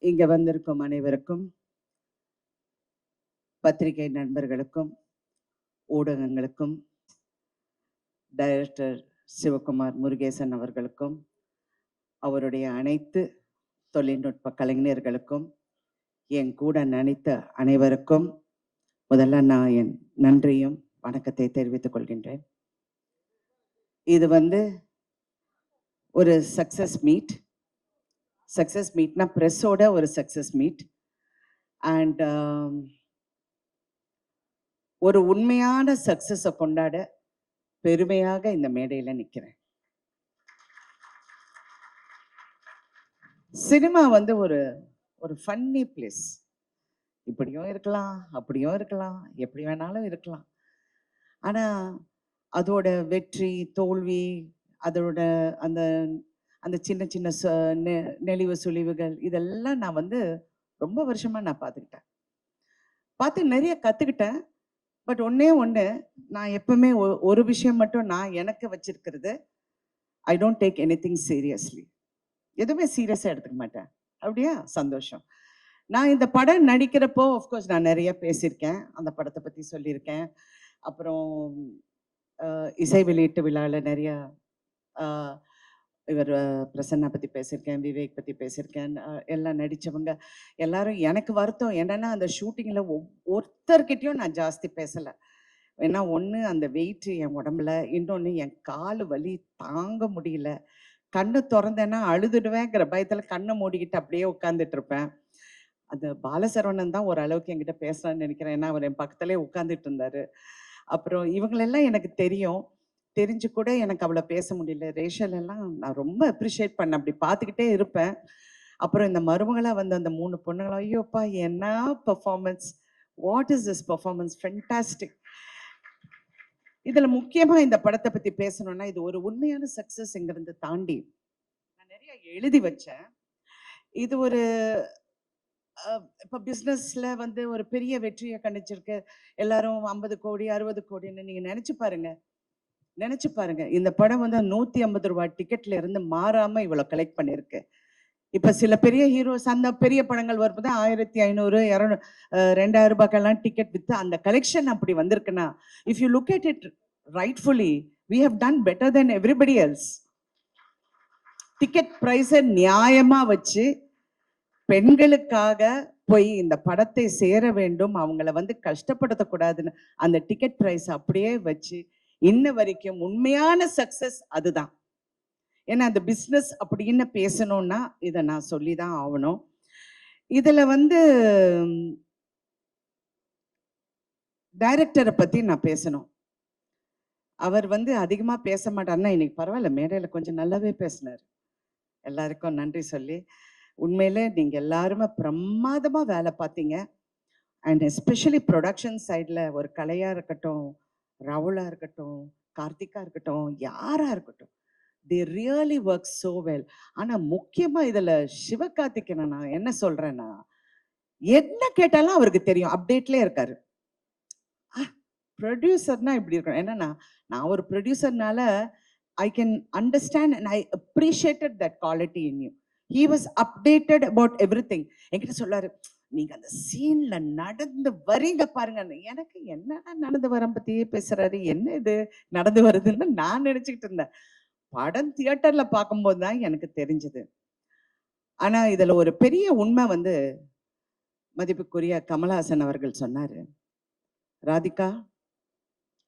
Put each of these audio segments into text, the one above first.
இங்க வந்திருக்கும் அனைவருக்கும், பத்திரிகை நண்பர்களுக்கும், ஊடகங்களுக்கும், டைரக்டர் சிவகுமார் முருகேசன் அவர்களுக்கும், அவருடைய அனைத்து தொழில்நுட்ப கலைஞர்களுக்கும், என் கூட நினைத்த அனைவருக்கும் முதல்ல நான் என் நன்றியும் வணக்கத்தை தெரிவித்துக் கொள்கின்றேன். இது ஒரு சக்சஸ் மீட்னா பிரஸோட ஒரு சக்சஸ் மீட். அண்ட் ஒரு உண்மையான சக்சஸை கொண்டாட பெருமையாக இந்த மேடையில நிற்கிறேன். சினிமா ஒரு ஒரு ஃபன்னி பிளேஸ். இப்படியும் இருக்கலாம், அப்படியும் இருக்கலாம், எப்படி வேணாலும் இருக்கலாம். ஆனா அதோட வெற்றி தோல்வி, அதோட அந்த அந்த சின்ன சின்ன நெளிவு சுழிவுகள் இதெல்லாம் நான் ரொம்ப வருஷமா நான் பார்த்து நிறைய கத்துக்கிட்டேன். பட் ஒண்ணு நான் எப்பவுமே ஒரு விஷயம் மட்டும் நான் எனக்கு வச்சிருக்கிறது, I don't take anything seriously. எதுவுமே சீரியஸா எடுத்துக்க மாட்டேன். அப்படியா? சந்தோஷம். நான் இந்த படம் நடிக்கிறப்போ ஆஃப்கோர்ஸ் நான் நிறைய பேசியிருக்கேன், அந்த படத்தை பத்தி சொல்லியிருக்கேன். அப்புறம் இசை வெளியீட்டு விழாவில் நிறைய இவர் பிரசன்னா பற்றி பேசியிருக்கேன், விவேக் பற்றி பேசியிருக்கேன். எல்லாம் நடித்தவங்க எல்லாரும். எனக்கு வருத்தம் என்னன்னா, அந்த ஷூட்டிங்கில் ஒருத்தர்கிட்டையும் நான் ஜாஸ்தி பேசலை. ஏன்னா ஒன்று அந்த வெயிட்டு என் உடம்புல, இன்னொன்று என் கால் வலி தாங்க முடியல. கண்ணு திறந்தேன்னா அழுதுடுவேங்கிற பயத்தில் கண்ணை மூடிக்கிட்டு அப்படியே உட்காந்துட்டு இருப்பேன். அந்த பாலசரவணன் தான் ஓரளவுக்கு என்கிட்ட பேசுறான்னு நினைக்கிறேன். ஏன்னா அவர் என் பக்கத்துலேயே உட்காந்துட்டு இருந்தாரு. அப்புறம் இவங்களெல்லாம் எனக்கு தெரிஞ்சு கூட எனக்கு அவ்வளோ பேச முடியல. ரேஷல் எல்லாம் நான் ரொம்ப அப்ரிஷியேட் பண்ணேன், அப்படி பார்த்துக்கிட்டே இருப்பேன். அப்புறம் இந்த மருமகளாக அந்த 3 பொண்ணுங்களும், ஐயோப்பா என்ன performance, what is this performance, fantastic. இதில் முக்கியமாக இந்த படத்தை பற்றி பேசணும்னா, இது ஒரு உண்மையான சக்ஸஸ்ங்கிறது தாண்டி நான் நிறைய எழுதி வச்சேன். இது ஒரு இப்போ பிஸ்னஸில் ஒரு பெரிய வெற்றியை கண்டிச்சிருக்கு. எல்லாரும் 50 கோடி 60 கோடின்னு நீங்கள் நினச்சி பாருங்க. இந்த படம் 150 ரூபாய் டிக்கெட்ல இருந்து மாறாம இவ்வளோ கலெக்ட் பண்ணியிருக்கு. இப்போ சில பெரிய ஹீரோஸ் அந்த பெரிய படங்கள் வரும்போது 1500 200 2000 ரூபாய்க்கெல்லாம் டிக்கெட் வித்து அந்த கலெக்ஷன் அப்படி வந்திருக்குன்னா, if you look at it rightfully, we have done better then everybody else. Ticket ப்ரைஸை நியாயமா வச்சு பெண்களுக்காக போய் இந்த படத்தை சேர வேண்டும், அவங்கள கஷ்டப்படுத்தக்கூடாதுன்னு அந்த டிக்கெட் ப்ரைஸ் அப்படியே வச்சு இன்ன வரைக்கும் உண்மையான சக்சஸ் அதுதான். ஏன்னா அந்த பிஸ்னஸ் அப்படின்னு பேசணும்னா இதை நான் சொல்லிதான் ஆகணும். இதுல டைரக்டரை பத்தி நான் பேசணும். அவர் அதிகமா பேச மாட்டாருன்னா, இன்னைக்கு பரவாயில்ல, மேடையில கொஞ்சம் நல்லாவே பேசினார். எல்லாருக்கும் நன்றி சொல்லி, உண்மையிலே நீங்க எல்லாருமே பிரமாதமா வேலை பார்த்தீங்க. அண்ட் எஸ்பெஷலி ப்ரொடக்ஷன் சைடில் ஒரு கலையா இருக்கட்டும், ராகுலா இருக்கட்டும், கார்த்திகா இருக்கட்டும், யாரா இருக்கட்டும், they really work so well. ஆனா முக்கியமா இதுல சிவகார்த்திகேயனை நான் என்ன சொல்றேன்னா, என்ன கேட்டாலும் அவருக்கு தெரியும், அப்டேட்ல இருக்காரு. ப்ரொடியூசர்னா இப்படி இருக்கணும். என்னன்னா, நான் ஒரு ப்ரொடியூசர்னால I can understand and I appreciated that quality in you. He was updated about everything. என்கிட்ட சொல்லாரு, நீங்க அந்த சீன்ல நடந்து வரீங்க பாருங்க. எனக்கு என்னன்னா நடந்து வர பத்தியே பேசுறாரு, என்ன இது நடந்து வருதுன்னு நான் நினைச்சுக்கிட்டு இருந்தேன். படம் தியேட்டர்ல பார்க்கும்போது தான் எனக்கு தெரிஞ்சது. ஆனா இதுல ஒரு பெரிய உண்மை மதிப்புக்குரிய கமலஹாசன் அவர்கள் சொன்னாரு, ராதிகா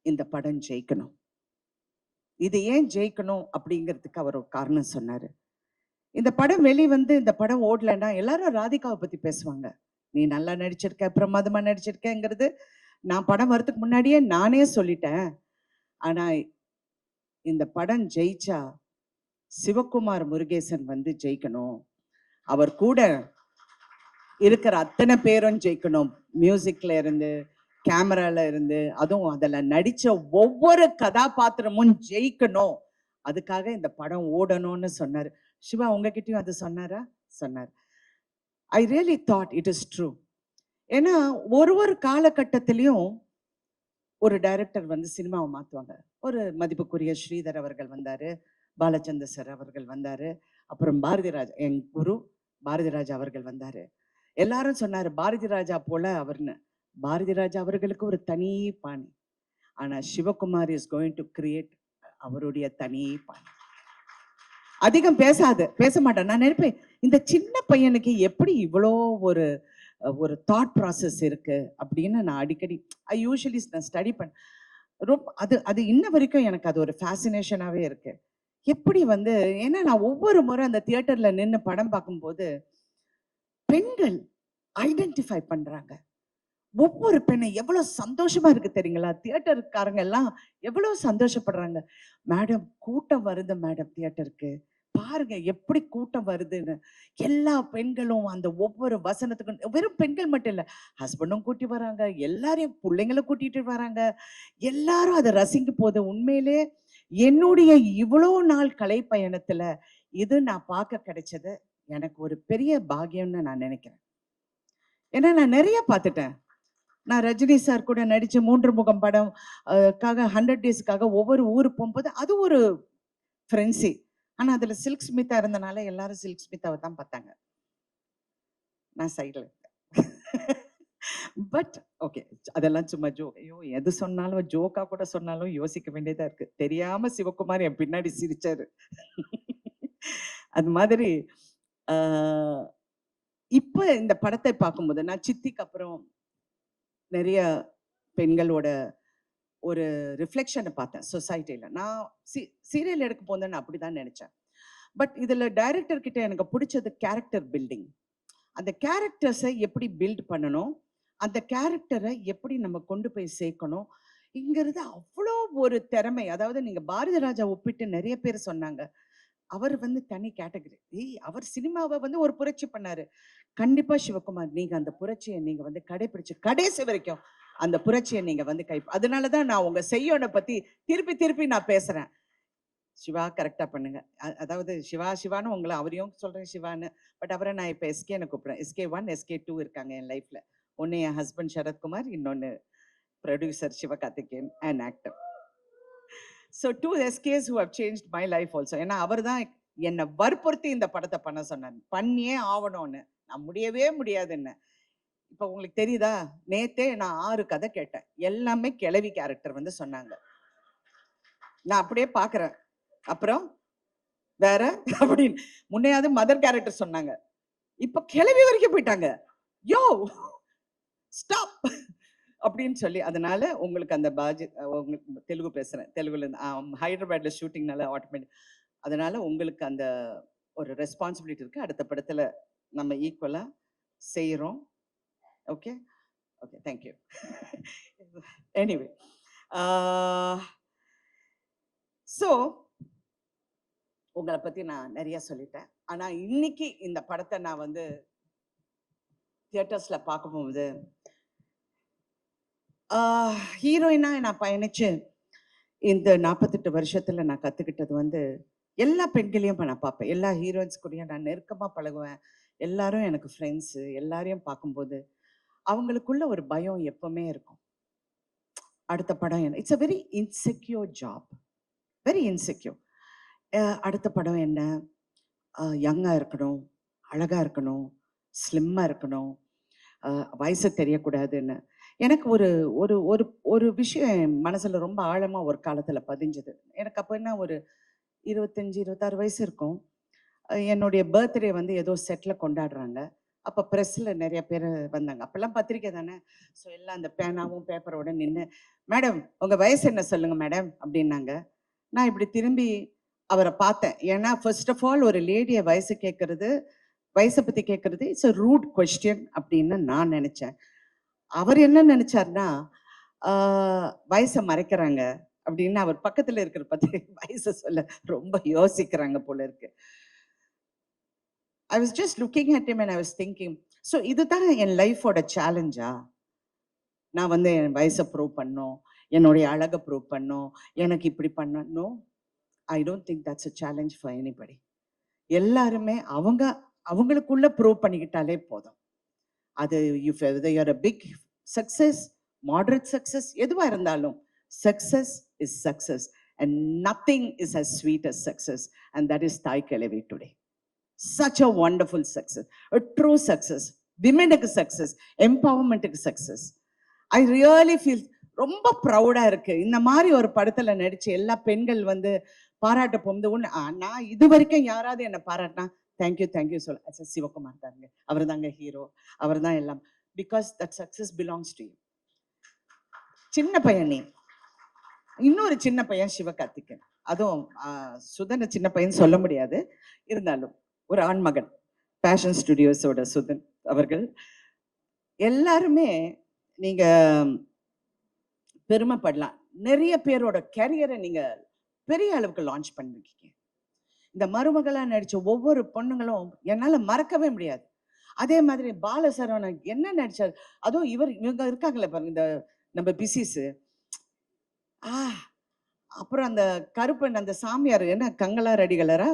இந்த படம் ஜெயிக்கணும். இது ஏன் ஜெயிக்கணும் அப்படிங்கிறதுக்கு அவர் ஒரு காரணம் சொன்னாரு. இந்த படம் இந்த படம் ஓடலைன்னா எல்லாரும் ராதிகாவை பத்தி பேசுவாங்க. நீ நல்லா நடிச்சிருக்க, பிரமாதமா நடிச்சிருக்கங்கிறது நான் படம் வரதுக்கு முன்னாடியே நானே சொல்லிட்டேன். ஆனா இந்த படம் ஜெயிச்சா சிவகுமார் முருகேசன் ஜெயிக்கணும், அவர் கூட இருக்கிற அத்தனை பேரும் ஜெயிக்கணும். மியூசிக்ல இருந்து, கேமரால இருந்து, அதுவும் அதில் நடிச்ச ஒவ்வொரு கதாபாத்திரமும் ஜெயிக்கணும். அதுக்காக இந்த படம் ஓடணும்னு சொன்னார். சிவா உங்ககிட்டயும் அது சொன்னாரா? சொன்னார். I really thought it is true. ஏன்னா ஒரு காலகட்டத்திலையும் ஒரு டைரக்டர் சினிமாவை மாற்றுவாங்க. ஒரு மதிப்புக்குரிய ஸ்ரீதர் அவர்கள் வந்தாரு, பாலச்சந்தர் சார் அவர்கள் வந்தாரு, அப்புறம் பாரதிராஜ் என் குரு பாரதி ராஜா அவர்கள் வந்தாரு. எல்லாரும் சொன்னாரு பாரதி ராஜா போல அவர்னு. பாரதி ராஜா அவர்களுக்கு ஒரு தனி பாணி. ஆனா Sivakumar is going to create அவருடைய தனி பாணி. அதிகம் பேச மாட்டேன். நான் நினைப்பேன் இந்த சின்ன பையனுக்கு எப்படி இவ்வளோ ஒரு ஒரு தாட் ப்ராசஸ் இருக்கு அப்படின்னு நான் அடிக்கடி யூஸ்வலி நான் ஸ்டடி பண்ண ரொம்ப அது இன்ன வரைக்கும் எனக்கு அது ஒரு ஃபேசினேஷனாகவே இருக்கு. எப்படி வந்து ஏன்னா நான் ஒவ்வொரு முறை அந்த தியேட்டர்ல நின்று படம் பார்க்கும்போது பெண்கள் ஐடென்டிஃபை பண்றாங்க. ஒவ்வொரு பெண்ணை எவ்வளவு சந்தோஷமா இருக்கு தெரியுங்களா? தியேட்டருக்காரங்க எல்லாம் எவ்வளவு சந்தோஷப்படுறாங்க. மேடம் கூட்டம் வருது மேடம் தியேட்டருக்கு, பாருங்க எப்படி கூட்டம் வருதுன்னு. எல்லா பெண்களும் அந்த ஒவ்வொரு வசனத்துக்கும் வெறும் பெண்கள் மட்டும் இல்ல, ஹஸ்பண்டும் கூட்டி வராங்க, எல்லாரையும் பிள்ளைங்களை கூட்டிட்டு வராங்க, எல்லாரும் அதை ரசிக்க போது. உண்மையிலே என்னுடைய இவ்வளோ நாள் கலை பயணத்துல இது நான் பார்க்க கிடைச்சது எனக்கு ஒரு பெரிய பாக்கியம்னு நான் நினைக்கிறேன். ஏன்னா நான் நிறைய பார்த்துட்டேன். நான் ரஜினி சார் கூட நடிச்ச 3 முகம் படம் 100 டேஸ்க்காக ஒவ்வொரு ஊரு போகும்போது அது ஒரு ஃப்ரெண்ட்ஸி. ஆனா அதுல சில்க் ஸ்மிதா இருந்தனால எல்லாரும் சில்க் ஸ்மிதாவை தான் பார்த்தாங்க. நான் சைடில் பட் ஓகே, அதெல்லாம் சும்மா ஜோக். ஐயோ எது சொன்னாலும் ஜோக்கா கூட சொன்னாலும் யோசிக்க வேண்டியதா இருக்கு. தெரியாம சிவகுமார் என் பின்னாடி சிரிச்சாரு. அது மாதிரி இப்ப இந்த படத்தை பார்க்கும்போது நான் சித்திக்கு அப்புறம் நிறைய பெண்களோட ஒரு ரிஃப்ளெக்ஷனை பார்த்தேன் சொசைட்டில. நான் சீரியல் எடுக்க போந்தேன்னு அப்படிதான் நினைச்சேன். பட் இதுல டைரக்டர் கிட்ட எனக்கு பிடிச்சது கேரக்டர் பில்டிங். அந்த கேரக்டர்ஸை எப்படி பில்ட் பண்ணணும், அந்த கேரக்டரை எப்படி நம்ம கொண்டு போய் சேர்க்கணும் இங்கிறது அவ்வளோ ஒரு திறமை. அதாவது நீங்க பாரதி ராஜா ஒப்பிட்டு நிறைய பேர் சொன்னாங்க, அவர் வந்து தனி கேட்டகரி. அவர் சினிமாவை வந்து ஒரு புரட்சி பண்ணாரு. கண்டிப்பா சிவகுமார் நீங்க அந்த புரட்சியை நீங்க வந்து கடைபிடிச்சு கடைசி வரைக்கும் அந்த புரட்சியை நீங்க வந்து அதனாலதான் நான் உங்க செய்யோனை பத்தி திருப்பி திருப்பி நான் பேசுறேன். சிவா கரெக்டா பண்ணுங்க. அதாவது சிவான்னு உங்களை அவரையும் சொல்றேன் சிவான்னு. பட் அவரை நான் இப்ப எஸ்கேன்னு கூப்பிடுறேன். SK1 SK2 இருக்காங்க என் லைஃப்ல. ஒன்னு என் ஹஸ்பண்ட் சரத்குமார், இன்னொன்னு producer Sivakarthikeyan and actor. So 2 SKs who have changed my life also. ஏன்னா அவர் தான் என்னை வற்புறுத்தி இந்த படத்தை பண்ண சொன்னார். பண்ணியே ஆகணும்னு. நான் முடியவே முடியாதுன்னு. இப்ப உங்களுக்கு தெரியுதா? நேத்தே நான் 6 கதை கேட்டேன். எல்லாமே கிழவி கேரக்டர் வந்து சொன்னாங்க. நான் அப்படியே பாக்குறேன். அப்புறம் வேற அப்படின்னு முன்னையாவது மதர் கேரக்டர் சொன்னாங்க, இப்ப கிழவி வரைக்கும் போயிட்டாங்க. யோ ஸ்டாப் அப்படின்னு சொல்லி. அதனால உங்களுக்கு அந்த தெலுங்கு பேசுறேன், தெலுங்குல ஹைதராபாத்ல ஷூட்டிங்னால ஆட்டோமேட்டிக். அதனால உங்களுக்கு அந்த ஒரு ரெஸ்பான்சிபிலிட்டி இருக்கு. அடுத்த படத்துல நம்ம ஈக்குவலா செய்யறோம். Okay okay, thank you. Anyway so உங்களை பத்தி நான் நிறைய சொல்லிட்டேன். ஆனா இன்னைக்கு இந்த படத்தை நான் வந்து தியேட்டர்ஸ்ல பார்க்கும்போது ஹீரோயினா நான் பயணிச்சு இந்த 48 வருஷத்துல நான் கத்துக்கிட்டது வந்து எல்லா பெண்களையும் நான் பார்ப்பேன். எல்லா ஹீரோயின்ஸ் கூடயும் நான் நெருக்கமா பழகுவேன். எல்லாரும் எனக்கு ஃப்ரெண்ட்ஸு. எல்லாரையும் பார்க்கும்போது அவங்களுக்குள்ள ஒரு பயம் எப்பவுமே இருக்கும். அடுத்த படம் என்ன? It's a very insecure job, very insecure. அடுத்த படம் என்ன? யங்கா இருக்கணும், அழகா இருக்கணும், ஸ்லிம்மா இருக்கணும், வயசு தெரியக்கூடாதுன்னு. எனக்கு ஒரு ஒரு ஒரு ஒரு விஷயம் என் மனசுல ரொம்ப ஆழமா ஒரு காலத்துல பதிஞ்சது. எனக்கு அப்போ என்ன ஒரு 25-26 வயசு இருக்கும். என்னுடைய பர்த்டே வந்து ஏதோ செட்ல கொண்டாடுறாங்க. அப்போ ப்ரெஸ்ல நிறைய பேர் வந்தாங்க. அப்பெல்லாம் பத்திரிக்கை தானே. ஸோ எல்லாம் அந்த பேனாவும் பேப்பரோட நின்று, மேடம் உங்க வயசு என்ன சொல்லுங்க மேடம் அப்படின்னாங்க. நான் இப்படி திரும்பி அவரை பார்த்தேன். ஏன்னா ஃபர்ஸ்ட் ஆஃப் ஆல் ஒரு லேடியை வயசை பத்தி கேட்கறது இட்ஸ் அ ரூட் கொஸ்டின் அப்படின்னு நான் நினைச்சேன். அவர் என்ன நினைச்சாருன்னா வயசை மறைக்கிறாங்க அப்படின்னு. அவர் பக்கத்துல இருக்கிற பத்தி வயசை சொல்ல ரொம்ப யோசிக்கிறாங்க போல இருக்கு. I was just looking at him and I was thinking, so இதுதான் என் லைஃபோட சேலஞ்சா? நான் வந்து என் வயசை ப்ரூவ் பண்ணோம், என்னுடைய அழகை ப்ரூவ் பண்ணோம், எனக்கு இப்படி பண்ணணும். I don't think that's a challenge for anybody. எல்லாருமே அவங்களுக்குள்ள ப்ரூவ் பண்ணிக்கிட்டாலே போதும். அது you're a big success, moderate success, எதுவா இருந்தாலும் success is success and nothing is as sweet as success, and that is Thai Kelevi today. such a wonderful success, a true success. விமெனுக்கு success, எம்பவர்மெண்ட்டுக்கு success. I really feel ரொம்ப ப்ரௌடா இருக்கு. இந்த மாதிரி ஒரு படத்துல நடிச்சு எல்லா பெண்கள் வந்து பாராட்ட போகும்போது நான் இது வரைக்கும் யாராவது என்ன பாராட்டினா தேங்க்யூ சொல்ல சிவகுமார் தாங்க, அவர் தாங்க ஹீரோ, அவர் தான் எல்லாம். Because that success belongs to you. சின்ன பையன் நீ, இன்னொரு சின்ன பையன் சிவகார்த்திகேயன், அதுவும் சுதன் சின்ன பையன் சொல்ல முடியாது, இருந்தாலும் ஒரு ஆண்மகன், பேஷன் ஸ்டுடியோஸோட சுதன் அவர்கள். எல்லாருமே நீங்க பெருமைப்படலாம். நிறைய பேரோட கேரியரை நீங்க பெரிய அளவுக்கு லான்ச் பண்ணிருக்கீங்க. இந்த மருமகளா நடிச்ச ஒவ்வொரு பொண்ணுங்களும் என்னால மறக்கவே முடியாது. அதே மாதிரி பாலசரவணன் என்ன நடிச்சார், அதுவும் இவங்க இருக்காங்களே பாருங்க, இந்த நம்ம பிசிஸ், அப்புறம் அந்த கருப்பன், அந்த சாமியார் என்ன கங்களார் அடிகளரா,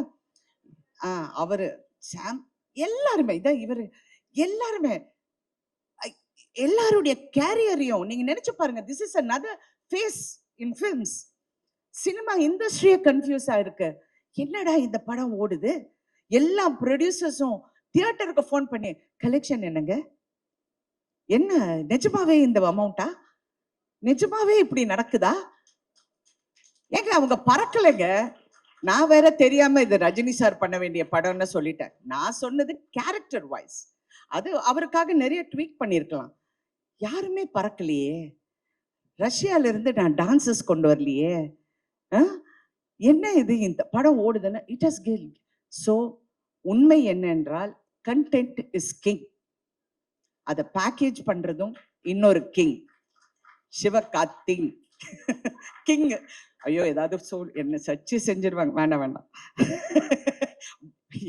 அவரு சாம், எல்லாருமே இதான் இவரு, எல்லாருமே எல்லாருடைய கேரியரையும் நீங்க நினைச்சு பாருங்க. This is another phase in films. Cinema இண்டஸ்ட்ரியே கன்ஃபியூஸ் ஆயிருக்கு. என்னடா இந்த படம் ஓடுது, எல்லா ப்ரொடியூசர்ஸும் தியேட்டருக்கு ஃபோன் பண்ணி கலெக்ஷன் என்னங்க, என்ன நிஜமாவே இந்த அமௌண்டா, நிஜமாவே இப்படி நடக்குதா, ஏங்க அவங்க பறக்கலைங்க. நான் வேற தெரியாம இது ரஜினி சார் பண்ண வேண்டிய படம்னு சொல்லிட்டேன். நான் சொன்னது கேரக்டர் வைஸ், அது அவருக்காக நிறைய ட்வீட் பண்ணிருக்கலாம். யாருமே பறக்கலையே, ரஷ்யால இருந்து நான் டான்சஸ் கொண்டு வரலையே, என்ன இது இந்த படம் ஓடுதுன்னு இட் ஹஸ் கில். ஸோ உண்மை என்னென்றால் கண்டென்ட் இஸ் கிங். அதை பேக்கேஜ் பண்றதும் இன்னொரு கிங், சிவகார்த்திக் கிங். ஐயோ ஏதாவது என்ன சர்ச்சை செஞ்சிருவாங்க, வேண்டாம்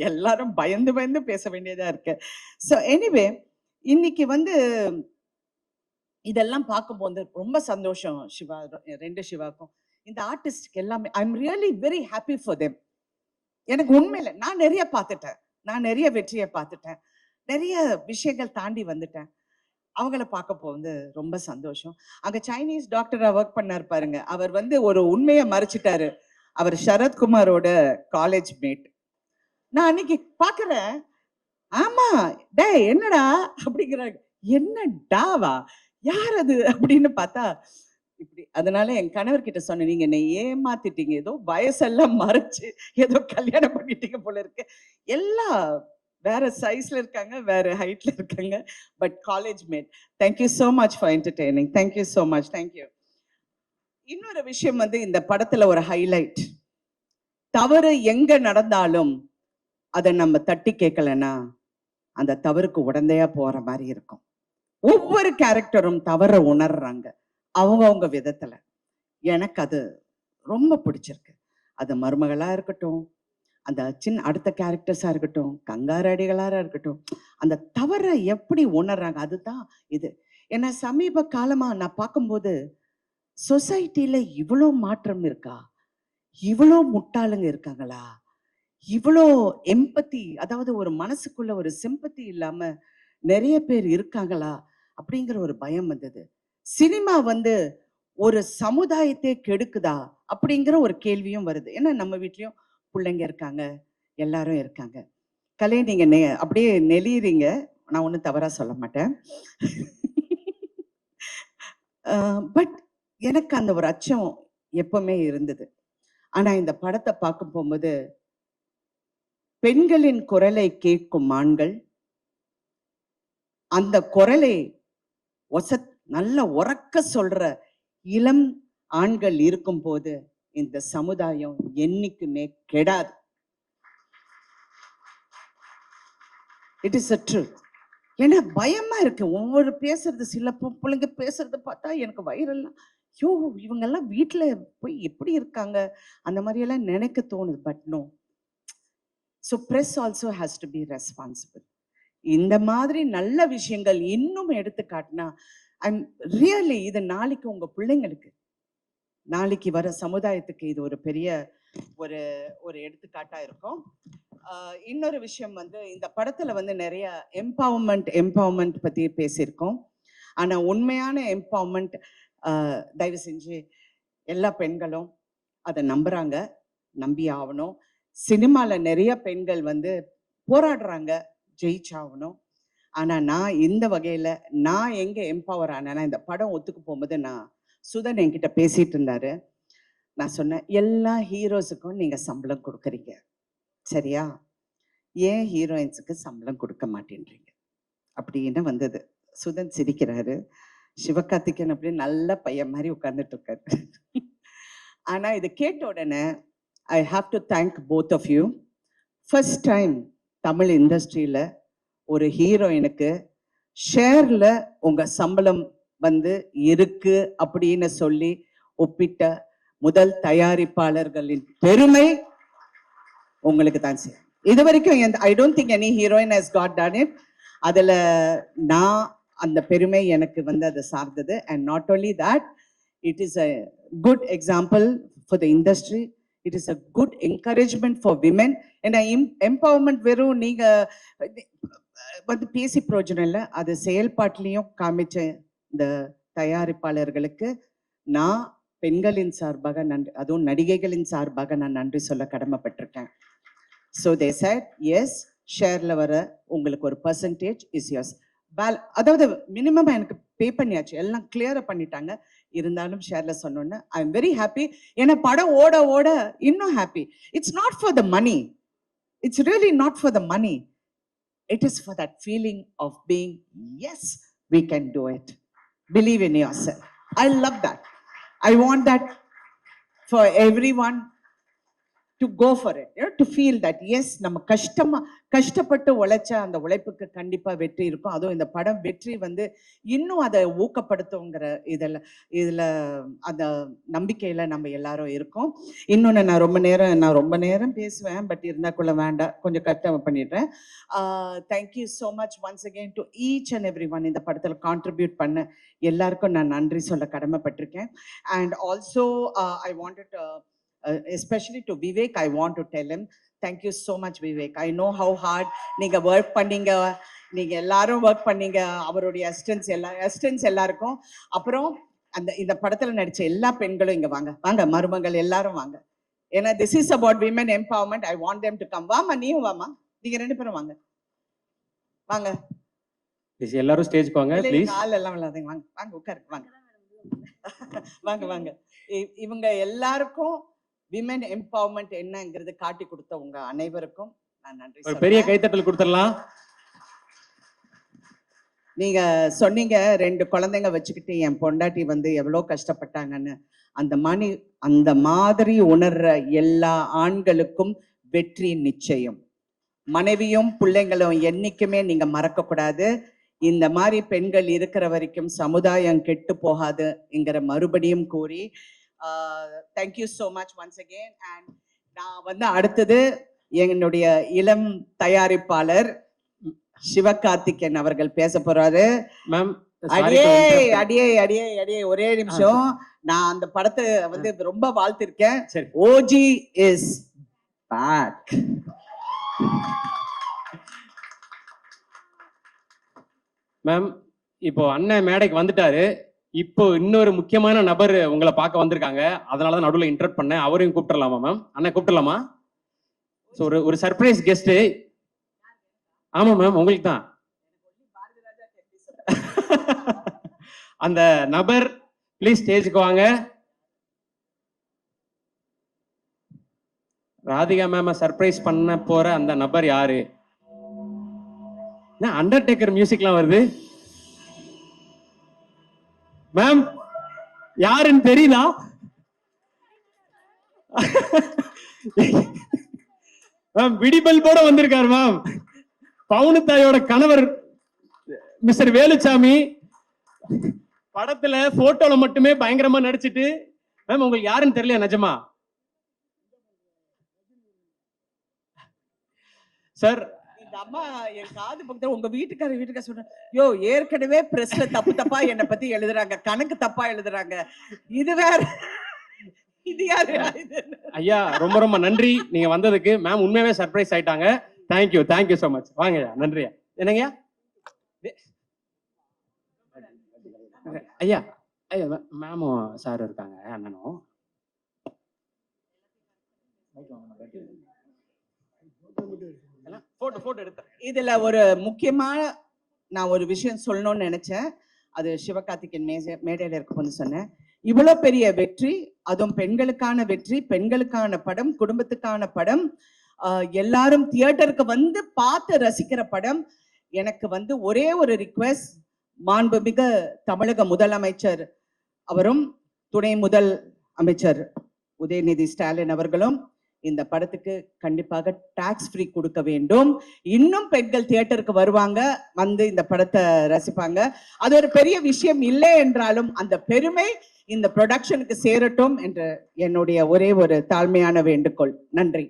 எல்லாரும் பயந்து பயந்து பேச வேண்டியதா இருக்கு. ஸோ எனிவே இன்னைக்கு வந்து இதெல்லாம் பார்க்கும்போது ரொம்ப சந்தோஷம். சிவா, ரெண்டு சிவாக்கும் இந்த ஆர்டிஸ்ட்க்கு எல்லாமே I am really very happy for them. எனக்கு உண்மையில நான் நிறைய பார்த்துட்டேன், நான் நிறைய வெற்றியை பார்த்துட்டேன், நிறைய விஷயங்கள் தாண்டி வந்துட்டேன். அவங்கள பார்க்க போகுது ரொம்ப சந்தோஷம். அங்க சைனீஸ் டாக்டரா ஒர்க் பண்ணாரு பாருங்க, அவர் வந்து ஒரு உண்மையை மறைச்சிட்டாரு. அவர் சரத்குமாரோட காலேஜ் மேட். நான் அன்னைக்கு பாக்குறேன், ஆமா டே என்னடா அப்படிங்கிறாங்க, என்ன டாவா யார் அது அப்படின்னு பார்த்தா இப்படி. அதனால என் கணவர்கிட்ட சொன்னேன், நீங்க என்னை ஏமாத்திட்டீங்க, ஏதோ வயசெல்லாம் மறைச்சு ஏதோ கல்யாணம் பண்ணிட்டீங்க போல இருக்கு. எல்லாம் வேற சைஸ்ல இருக்காங்க, வேற ஹைட்ல இருக்காங்க, but college mate. Thank you so much for entertaining, thank you so much, thank you. இன்னொரு விஷயம் வந்து இந்த படத்துல ஒரு ஹைலைட், தவறு எங்க நடந்தாலும் அதை நம்ம தட்டி கேட்கலன்னா அந்த தவறுக்கு உடந்தையா போற மாதிரி இருக்கும். ஒவ்வொரு கேரக்டரும் தவற உணர்றாங்க அவங்க விதத்துல. எனக்கு அது ரொம்ப பிடிச்சிருக்கு. அது மருமகளா இருக்கட்டும், அந்த சின்ன அடுத்த கேரக்டர்ஸா இருக்கட்டும், கங்காரடிகளா இருக்கட்டும், அந்த தவறை எப்படி உணர்றாங்க, அதுதான் இது. ஏன்னா சமீப காலமா நான் பார்க்கும்போது சொசைட்டில இவ்வளோ மாற்றம் இருக்கா, இவ்வளோ முட்டாளுங்க இருக்காங்களா, இவ்வளோ எம்பத்தி, அதாவது ஒரு மனசுக்குள்ள ஒரு சிம்பத்தி இல்லாம நிறைய பேர் இருக்காங்களா அப்படிங்கிற ஒரு பயம் வந்தது. சினிமா வந்து ஒரு சமுதாயத்தை கெடுக்குதா அப்படிங்கிற ஒரு கேள்வியும் வருது. ஏன்னா நம்ம வீட்லயும் பிள்ளைங்க இருக்காங்க, எல்லாரும் இருக்காங்க. கலை நீங்க அப்படியே நெளியறீங்க, நான் ஒன்றும் தவறா சொல்ல மாட்டேன். பட் எனக்கு அந்த ஒரு அச்சம் எப்பவுமே இருந்தது. ஆனா இந்த படத்தை பார்க்க போகும்போது பெண்களின் குரலை கேட்கும் ஆண்கள், அந்த குரலை நல்ல உறக்க சொல்ற இளம் ஆண்கள் இருக்கும் போது இந்த சமுதாயம் என்னைக்குமே கெடாது. It is a truth. ஏன்னா பயமா இருக்கு ஒவ்வொரு பேசுறது, சில பிள்ளைங்க பேசுறத பார்த்தா எனக்கு வயிறெல்லாம், ஐயோ இவங்கெல்லாம் வீட்டுல போய் எப்படி இருக்காங்க அந்த மாதிரி எல்லாம் நினைக்க தோணுது. But no, so press also has to be responsible. இந்த மாதிரி நல்ல விஷயங்கள் இன்னும் எடுத்து காட்டினா ஐம் ரியலி, இது நாளைக்கு உங்க பிள்ளைங்களுக்கு, நாளைக்கு வர சமுதாயத்துக்கு இது ஒரு பெரிய ஒரு ஒரு எடுத்துக்காட்டா இருக்கும். இன்னொரு விஷயம் வந்து இந்த படத்துல வந்து நிறைய எம்பவர்மெண்ட் பத்தி பேசியிருக்கோம். ஆனா உண்மையான எம்பவர்மெண்ட் தயவு செஞ்சு எல்லா பெண்களும் அதை நம்புறாங்க, நம்பி ஆகணும். சினிமால நிறைய பெண்கள் வந்து போராடுறாங்க, ஜெயிச்சாகணும். ஆனா நான் இந்த வகையில நான் எங்க எம்பவர் ஆனேன்னா, இந்த படம் ஒத்துக்கு போகும்போது சுதன் என்கிட்ட பேசிட்டு இருந்தாரு. நான் சொன்னேன், எல்லா ஹீரோஸுக்கும் நீங்க சம்பளம் கொடுக்குறீங்க, சரியா? ஏன் ஹீரோயின்ஸுக்கு சம்பளம் கொடுக்க மாட்டேன்றீங்க அப்படின்னு வந்தது. சுதன் சிரிக்கிறாரு. சிவகார்த்திகேயன் அப்படி நல்ல பையன் மாதிரி உட்கார்ந்துட்டு இருக்காரு. ஆனா இது கேட்ட உடனே I have to thank both of you. First time Tamil இண்டஸ்ட்ரியில ஒரு ஹீரோயினுக்கு ஷேர்ல உங்க சம்பளம் வந்து இருக்கு அப்படின்னு சொல்லி ஒப்பிட்ட முதல் தயாரிப்பாளர்களின் பெருமை உங்களுக்கு தான் சார். இது வரைக்கும் ஐ don't think any heroine has got done it. அதுல நான் அந்த பெருமை எனக்கு வந்து அதை சார்ந்தது. And not only that, it is a good example for the industry. It is a good encouragement for women. ஏன்னா எம்பவர்மெண்ட் வெறும் நீங்க வந்து பேசி பிரயோஜனம் இல்லை, அது செயல்பாட்டிலையும் காமிச்ச இந்த தயாரிப்பாளர்களுக்கு நான் பெண்களின் சார்பாக நன்றி, அதுவும் நடிகைகளின் சார்பாக நான் நன்றி சொல்ல கடமைப்பட்டிருக்கேன். ஸோ தே செட் எஸ், ஷேர்ல வர உங்களுக்கு ஒரு பர்சன்டேஜ் இஸ் யோர்ஸ். அதாவது மினிமம் எனக்கு பே பண்ணியாச்சு, எல்லாம் கிளியரா பண்ணிட்டாங்க. இருந்தாலும் ஷேர்ல சொன்னோன்னு ஐ எம் வெரி ஹாப்பி. ஏன்னா படம் ஓட ஓட இன்னும் happy. It's not for the money, it's really not for the money. It is for that feeling of being, yes, we can do it. Believe in yourself. I love that. I want that for everyone to go for it, you know, to feel that yes, நம்ம கஷ்டப்பட்டு உழைச்ச அந்த உழைப்புக்கு கண்டிப்பா வெற்றி இருக்கும். அதுவும் இந்த படம் வெற்றி வந்து இன்னும் அதை ஊக்கப்படுத்துங்கிற இதுல அந்த நம்பிக்கையில நம்ம எல்லாரும் இருக்கோம். இன்னொன்னு, நான் ரொம்ப நேரம் பேசுவேன், பட் இருந்தாக்குள்ள வேண்டாம், கொஞ்சம் கஷ்டம் பண்ணிடுறேன். Thank you so much once again to each and every one. இந்த படத்தில் கான்ட்ரிபியூட் பண்ண எல்லாருக்கும் நான் நன்றி சொல்ல கடமைப்பட்டிருக்கேன். And also I wanted especially to Vivek, I want to tell him, thank you so much Vivek. I know how hard நீங்க work பண்ணீங்க, நீங்க எல்லாரும் work பண்ணீங்க, அவருடைய assistants எல்லாருக்கும். அப்புறம் இந்த படத்துல நடிச்ச எல்லா பெண்களும் இங்க வாங்க மருமகள் எல்லாரும் வாங்க. ஏன்னா this is about women empowerment. I want them to come. வாமா, நீயும் வாமா, நீங்க ரெண்டு பேரும் வாங்க. எல்லாரும் ஸ்டேஜ்க்கு வாங்க ப்ளீஸ். கால் எல்லாம் விளையாடுங்க, வாங்க உட்காருங்க, வாங்க. இவங்க எல்லாருக்கும் விமென் எம்பவர்மெண்ட் என்னங்கிறது காட்டி கொடுத்த உங்க அனைவருக்கும் நான் நன்றி. ஒரு பெரிய கைத்தட்டல் கொடுத்துடலாம். நீங்க சொன்னீங்க 2 குழந்தைங்க வச்சுக்கிட்டு என் பொண்டாட்டி வந்து எவ்வளவு கஷ்டப்பட்டாங்கன்னு. அந்த மாதிரி உணர்ற எல்லா ஆண்களுக்கும் வெற்றி நிச்சயம். மனைவியும் பிள்ளைங்களும் என்னைக்குமே நீங்க மறக்க கூடாது. இந்த மாதிரி பெண்கள் இருக்கிற வரைக்கும் சமுதாயம் கெட்டு போகாதுங்கிற மறுபடியும் கூறி thank you so much once again. And நான் வந்து அடுத்தது என்னுடைய இளம் தயாரிப்பாளர் சிவகார்த்திகேயன் அவர்கள் பேச போறாரு. மேம் அடியே ஒரே நிமிஷம். நான் அந்த படத்தை வந்து ரொம்ப வாழ்த்திருக்கேன். OG is back. மேம் இப்போ அண்ணன் மேடைக்கு வந்துட்டாரு. இப்போ இன்னொரு முக்கியமான நபர் உங்களை பார்க்க வந்திருக்காங்க, அதனாலதான் நடுவில் இன்டரப்ட் பண்ணேன். அவரையும் கூப்பிட்டுலாமா மேம்? அண்ணா கூப்பிட்டுலாமா? ஸோ ஒரு சர்ப்ரைஸ் கெஸ்ட். ஆமா மேம், உங்களுக்கு தான். அந்த நபர் ப்ளீஸ் ஸ்டேஜுக்கு வாங்க. ராதிகா மேம் சர்ப்ரைஸ் பண்ண போற அந்த நபர் யாரு? அண்டர்டேக்கர் மியூசிக்லாம் வருது. மேம் யாருன்னு தெரியுதா? மேம் விடிபல் போட வந்திருக்காரு மேம். பவுனுத்தாயோட கணவர் மிஸ்டர் வேலுச்சாமி படத்துல போட்டோல மட்டுமே பயங்கரமா நடிச்சிட்டு. மேம் உங்களுக்கு யாருன்னு தெரியல நிஜமா? சார் அம்மா என் காது பக்கத்துல உங்க வீட்டுக்கார சொன்ன, யோ ஏற்கனவே பிரஸ்ல தப்பா என்னை பத்தி எழுதுறாங்க, கணக்கு தப்பா எழுதுறாங்க, இது வேற. இது யாரு? ஐயா ரொம்ப நன்றி நீங்க வந்ததுக்கு. மேம் உண்மையாவே சர்ப்ரைஸ் ஆயிட்டாங்க. Thank you so much. வாங்க ஐயா. நன்றியா. என்னங்கய்யா? ஐயா மேமும் சார் இருக்காங்க, அண்ணனும். போட்டோ எடுத்தேன். இதுல ஒரு முக்கியமான நான் ஒரு விஷயம் சொல்லணும்னு நினைச்சேன். அது சிவகார்த்திகேயன் மேடையில இருக்கும்போது சொன்னேன். இவ்வளவு பெரிய வெற்றி, அதுவும் பெண்களுக்கான வெற்றி, பெண்களுக்கான படம், குடும்பத்துக்கான படம், எல்லாரும் தியேட்டருக்கு வந்து பார்த்து ரசிக்கிற படம். எனக்கு வந்து ஒரே ஒரு ரிக்வெஸ்ட், மாண்புமிகு தமிழக முதலமைச்சர் அவரும் துணை முதல் அமைச்சர் உதயநிதி ஸ்டாலின் அவர்களும் இந்த படத்துக்கு கண்டிப்பாக டாக்ஸ் ஃப்ரீ கொடுக்க வேண்டும். இன்னும் பெண்கள் தியேட்டருக்கு வருவாங்க, வந்து இந்த படத்தை ரசிப்பாங்க. அது ஒரு பெரிய விஷயம் இல்லை என்றாலும் அந்த பெருமை இந்த ப்ரொடக்ஷனுக்கு சேரட்டும் என்று என்னுடைய ஒரே ஒரு தாழ்மையான வேண்டுகோள். நன்றி.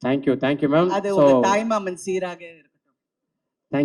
Thank you ma'am. அது உங்க தாய்மாமன் சீராக